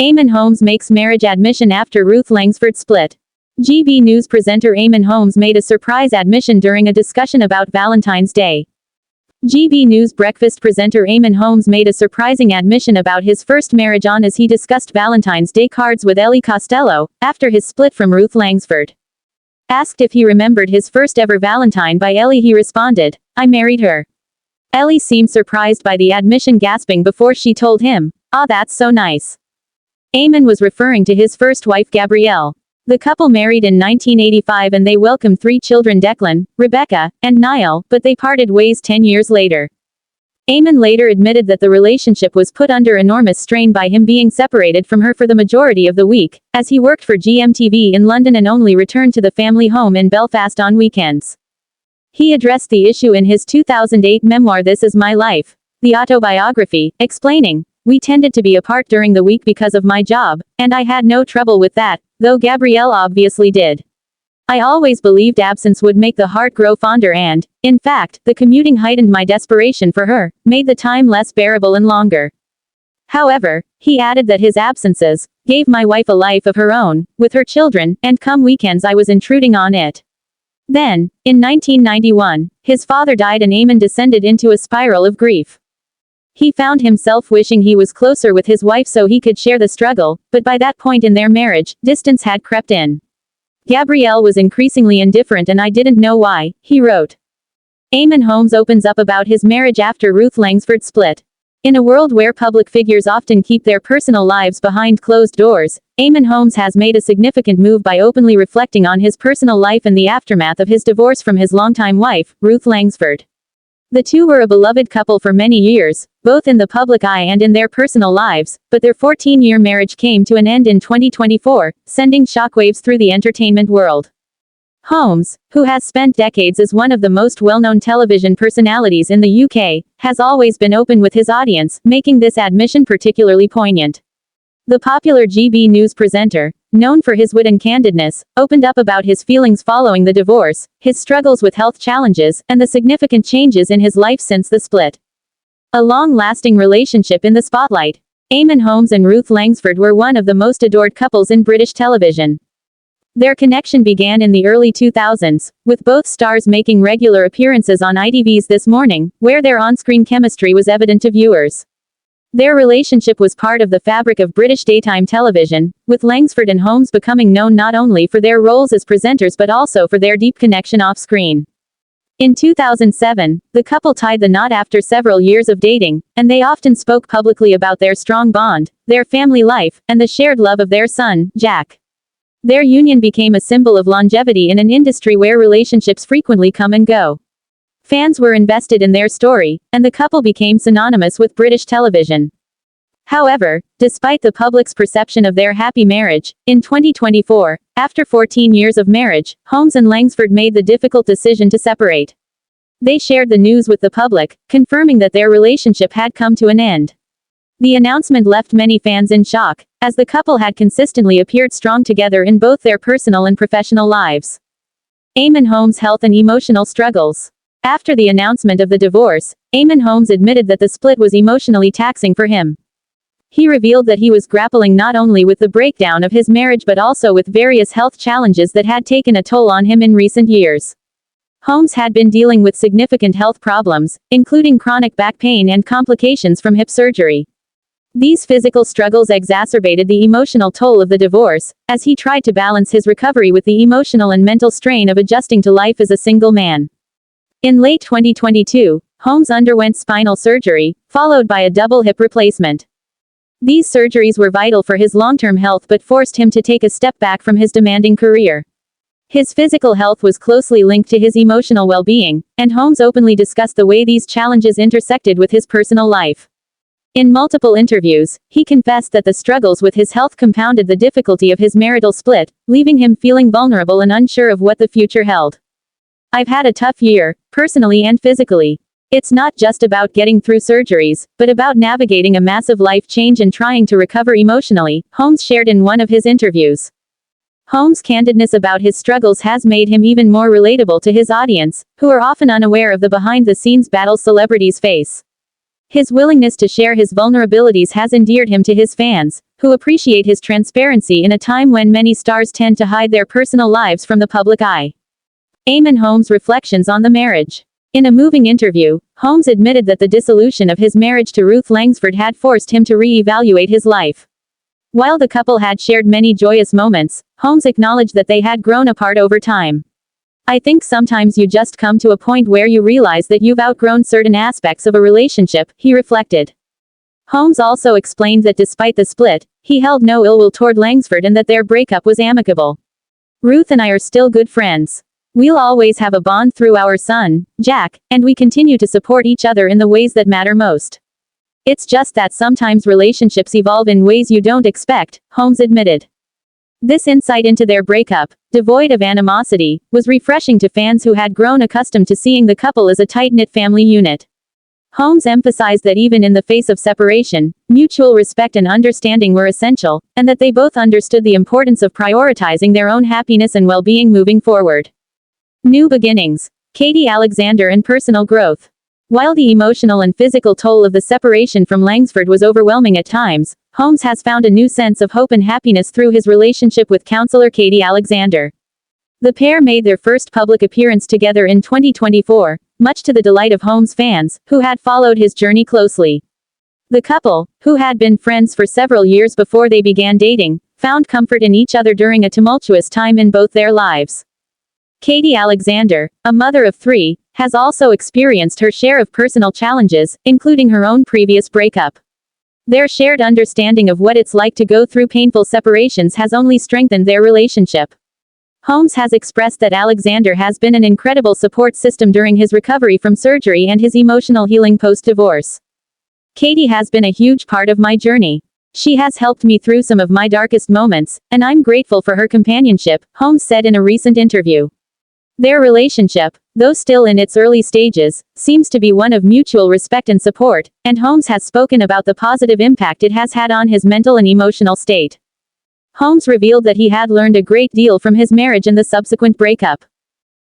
Eamonn Holmes makes marriage admission after Ruth Langsford split. GB News presenter Eamonn Holmes made a surprise admission during a discussion about Valentine's Day. GB News breakfast presenter Eamonn Holmes made a surprising admission about his first marriage as he discussed Valentine's Day cards with Ellie Costello, after his split from Ruth Langsford. Asked if he remembered his first ever Valentine by Ellie, he responded, "I married her." Ellie seemed surprised by the admission, gasping before she told him, "Ah, that's so nice." Eamonn was referring to his first wife Gabrielle. The couple married in 1985 and they welcomed 3 children, Declan, Rebecca, and Niall, but they parted ways 10 years later. Eamonn later admitted that the relationship was put under enormous strain by him being separated from her for the majority of the week, as he worked for GMTV in London and only returned to the family home in Belfast on weekends. He addressed the issue in his 2008 memoir This Is My Life, the autobiography, explaining, "We tended to be apart during the week because of my job, and I had no trouble with that, though Gabrielle obviously did. I always believed absence would make the heart grow fonder and, in fact, the commuting heightened my desperation for her, made the time less bearable and longer." However, he added that his absences gave my wife a life of her own, with her children, and come weekends I was intruding on it. Then, in 1991, his father died and Eamonn descended into a spiral of grief. He found himself wishing he was closer with his wife so he could share the struggle, but by that point in their marriage, distance had crept in. "Gabrielle was increasingly indifferent and I didn't know why," he wrote. Eamonn Holmes opens up about his marriage after Ruth Langsford split. In a world where public figures often keep their personal lives behind closed doors, Eamonn Holmes has made a significant move by openly reflecting on his personal life and the aftermath of his divorce from his longtime wife, Ruth Langsford. The two were a beloved couple for many years, both in the public eye and in their personal lives, but their 14-year marriage came to an end in 2024, sending shockwaves through the entertainment world. Holmes, who has spent decades as one of the most well-known television personalities in the UK, has always been open with his audience, making this admission particularly poignant. The popular GB News presenter, known for his wit and candidness, opened up about his feelings following the divorce, his struggles with health challenges, and the significant changes in his life since the split. A long-lasting relationship in the spotlight. Eamonn Holmes and Ruth Langsford were one of the most adored couples in British television. Their connection began in the early 2000s, with both stars making regular appearances on ITV's This Morning, where their on-screen chemistry was evident to viewers. Their relationship was part of the fabric of British daytime television, with Langsford and Holmes becoming known not only for their roles as presenters but also for their deep connection off-screen. In 2007, the couple tied the knot after several years of dating, and they often spoke publicly about their strong bond, their family life, and the shared love of their son, Jack. Their union became a symbol of longevity in an industry where relationships frequently come and go. Fans were invested in their story, and the couple became synonymous with British television. However, despite the public's perception of their happy marriage, in 2024, after 14 years of marriage, Holmes and Langsford made the difficult decision to separate. They shared the news with the public, confirming that their relationship had come to an end. The announcement left many fans in shock, as the couple had consistently appeared strong together in both their personal and professional lives. Eamonn Holmes' health and emotional struggles. After the announcement of the divorce, Eamonn Holmes admitted that the split was emotionally taxing for him. He revealed that he was grappling not only with the breakdown of his marriage but also with various health challenges that had taken a toll on him in recent years. Holmes had been dealing with significant health problems, including chronic back pain and complications from hip surgery. These physical struggles exacerbated the emotional toll of the divorce, as he tried to balance his recovery with the emotional and mental strain of adjusting to life as a single man. In late 2022, Holmes underwent spinal surgery, followed by a double hip replacement. These surgeries were vital for his long-term health but forced him to take a step back from his demanding career. His physical health was closely linked to his emotional well-being, and Holmes openly discussed the way these challenges intersected with his personal life. In multiple interviews, he confessed that the struggles with his health compounded the difficulty of his marital split, leaving him feeling vulnerable and unsure of what the future held. "I've had a tough year, personally and physically. It's not just about getting through surgeries, but about navigating a massive life change and trying to recover emotionally," Holmes shared in one of his interviews. Holmes' candidness about his struggles has made him even more relatable to his audience, who are often unaware of the behind-the-scenes battles celebrities face. His willingness to share his vulnerabilities has endeared him to his fans, who appreciate his transparency in a time when many stars tend to hide their personal lives from the public eye. Eamonn Holmes' reflections on the marriage. In a moving interview, Holmes admitted that the dissolution of his marriage to Ruth Langsford had forced him to re-evaluate his life. While the couple had shared many joyous moments, Holmes acknowledged that they had grown apart over time. "I think sometimes you just come to a point where you realize that you've outgrown certain aspects of a relationship," he reflected. Holmes also explained that despite the split, he held no ill will toward Langsford and that their breakup was amicable. "Ruth and I are still good friends. We'll always have a bond through our son, Jack, and we continue to support each other in the ways that matter most. It's just that sometimes relationships evolve in ways you don't expect," Holmes admitted. This insight into their breakup, devoid of animosity, was refreshing to fans who had grown accustomed to seeing the couple as a tight-knit family unit. Holmes emphasized that even in the face of separation, mutual respect and understanding were essential, and that they both understood the importance of prioritizing their own happiness and well-being moving forward. New beginnings. Katie Alexander and personal growth. While the emotional and physical toll of the separation from Langsford was overwhelming at times, Holmes has found a new sense of hope and happiness through his relationship with counselor Katie Alexander. The pair made their first public appearance together in 2024, much to the delight of Holmes' fans, who had followed his journey closely. The couple, who had been friends for several years before they began dating, found comfort in each other during a tumultuous time in both their lives. Katie Alexander, a mother of 3, has also experienced her share of personal challenges, including her own previous breakup. Their shared understanding of what it's like to go through painful separations has only strengthened their relationship. Holmes has expressed that Alexander has been an incredible support system during his recovery from surgery and his emotional healing post-divorce. "Katie has been a huge part of my journey. She has helped me through some of my darkest moments, and I'm grateful for her companionship," Holmes said in a recent interview. Their relationship, though still in its early stages, seems to be one of mutual respect and support, and Holmes has spoken about the positive impact it has had on his mental and emotional state. Holmes revealed that he had learned a great deal from his marriage and the subsequent breakup.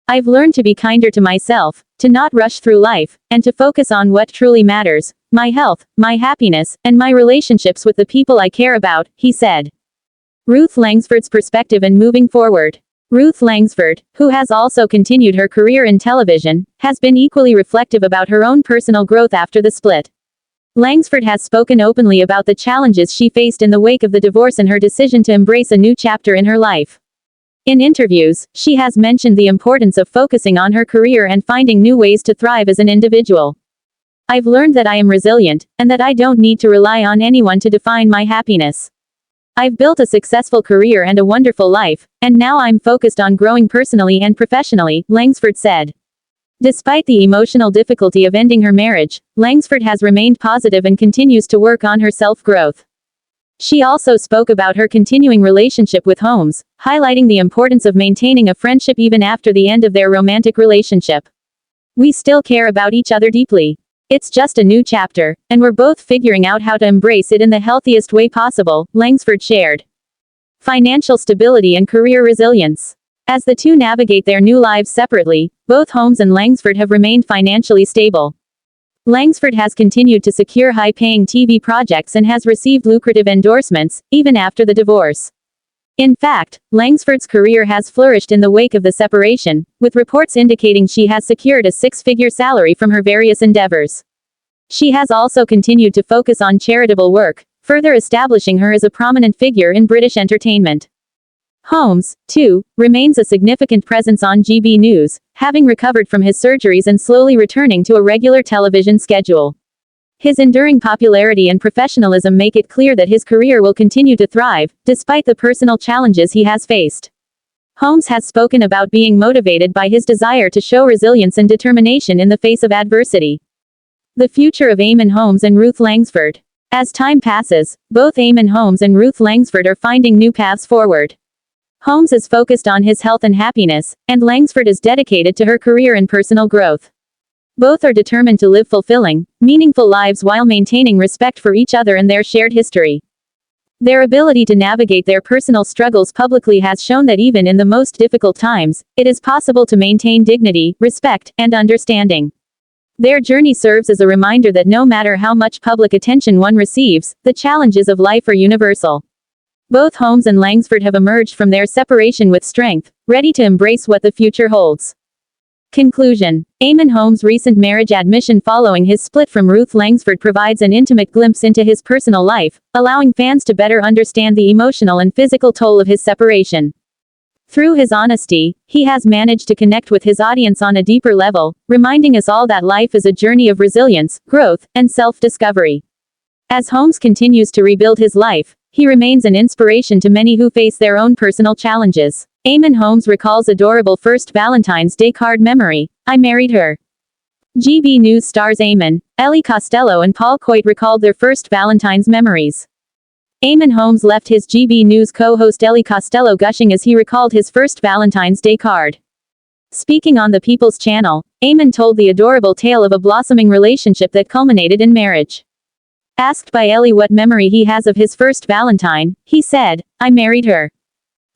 "I've learned to be kinder to myself, to not rush through life, and to focus on what truly matters, my health, my happiness, and my relationships with the people I care about," he said. Ruth Langsford's perspective and moving forward. Ruth Langsford, who has also continued her career in television, has been equally reflective about her own personal growth after the split. Langsford has spoken openly about the challenges she faced in the wake of the divorce and her decision to embrace a new chapter in her life. In interviews, she has mentioned the importance of focusing on her career and finding new ways to thrive as an individual. "I've learned that I am resilient, and that I don't need to rely on anyone to define my happiness. I've built a successful career and a wonderful life, and now I'm focused on growing personally and professionally," Langsford said. Despite the emotional difficulty of ending her marriage, Langsford has remained positive and continues to work on her self-growth. She also spoke about her continuing relationship with Holmes, highlighting the importance of maintaining a friendship even after the end of their romantic relationship. "We still care about each other deeply. It's just a new chapter, and we're both figuring out how to embrace it in the healthiest way possible," Langsford shared. Financial stability and career resilience. As the two navigate their new lives separately, both Holmes and Langsford have remained financially stable. Langsford has continued to secure high-paying TV projects and has received lucrative endorsements, even after the divorce. In fact, Langsford's career has flourished in the wake of the separation, with reports indicating she has secured a 6-figure salary from her various endeavors. She has also continued to focus on charitable work, further establishing her as a prominent figure in British entertainment. Holmes, too, remains a significant presence on GB News, having recovered from his surgeries and slowly returning to a regular television schedule. His enduring popularity and professionalism make it clear that his career will continue to thrive, despite the personal challenges he has faced. Holmes has spoken about being motivated by his desire to show resilience and determination in the face of adversity. The future of Eamonn Holmes and Ruth Langsford. As time passes, both Eamonn Holmes and Ruth Langsford are finding new paths forward. Holmes is focused on his health and happiness, and Langsford is dedicated to her career and personal growth. Both are determined to live fulfilling, meaningful lives while maintaining respect for each other and their shared history. Their ability to navigate their personal struggles publicly has shown that even in the most difficult times, it is possible to maintain dignity, respect, and understanding. Their journey serves as a reminder that no matter how much public attention one receives, the challenges of life are universal. Both Holmes and Langsford have emerged from their separation with strength, ready to embrace what the future holds. Conclusion. Eamonn Holmes' recent marriage admission following his split from Ruth Langsford provides an intimate glimpse into his personal life, allowing fans to better understand the emotional and physical toll of his separation. Through his honesty, he has managed to connect with his audience on a deeper level, reminding us all that life is a journey of resilience, growth, and self-discovery. As Holmes continues to rebuild his life, he remains an inspiration to many who face their own personal challenges. Eamonn Holmes recalls adorable first Valentine's Day card memory. I married her. GB News stars Eamonn, Ellie Costello and Paul Coit recalled their first Valentine's memories. Eamonn Holmes left his GB News co-host Ellie Costello gushing as he recalled his first Valentine's Day card. Speaking on the People's Channel, Eamonn told the adorable tale of a blossoming relationship that culminated in marriage. Asked by Ellie what memory he has of his first Valentine, he said, "I married her."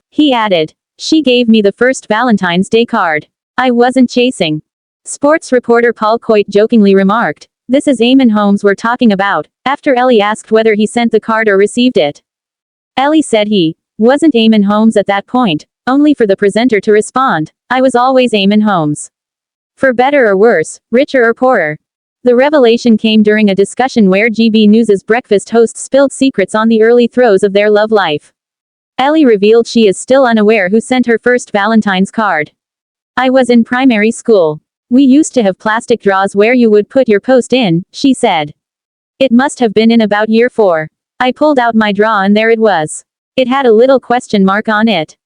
He added, "She gave me the first Valentine's Day card. I wasn't chasing." Sports reporter Paul Coit jokingly remarked, "This is Eamonn Holmes we're talking about," after Ellie asked whether he sent the card or received it. Ellie said he wasn't Eamonn Holmes at that point, only for the presenter to respond, "I was always Eamonn Holmes. For better or worse, richer or poorer." The revelation came during a discussion where GB News' breakfast host spilled secrets on the early throes of their love life. Ellie revealed she is still unaware who sent her first Valentine's card. "I was in primary school. We used to have plastic drawers where you would put your post in," she said. "It must have been in about year 4. I pulled out my drawer and there it was. It had a little question mark on it.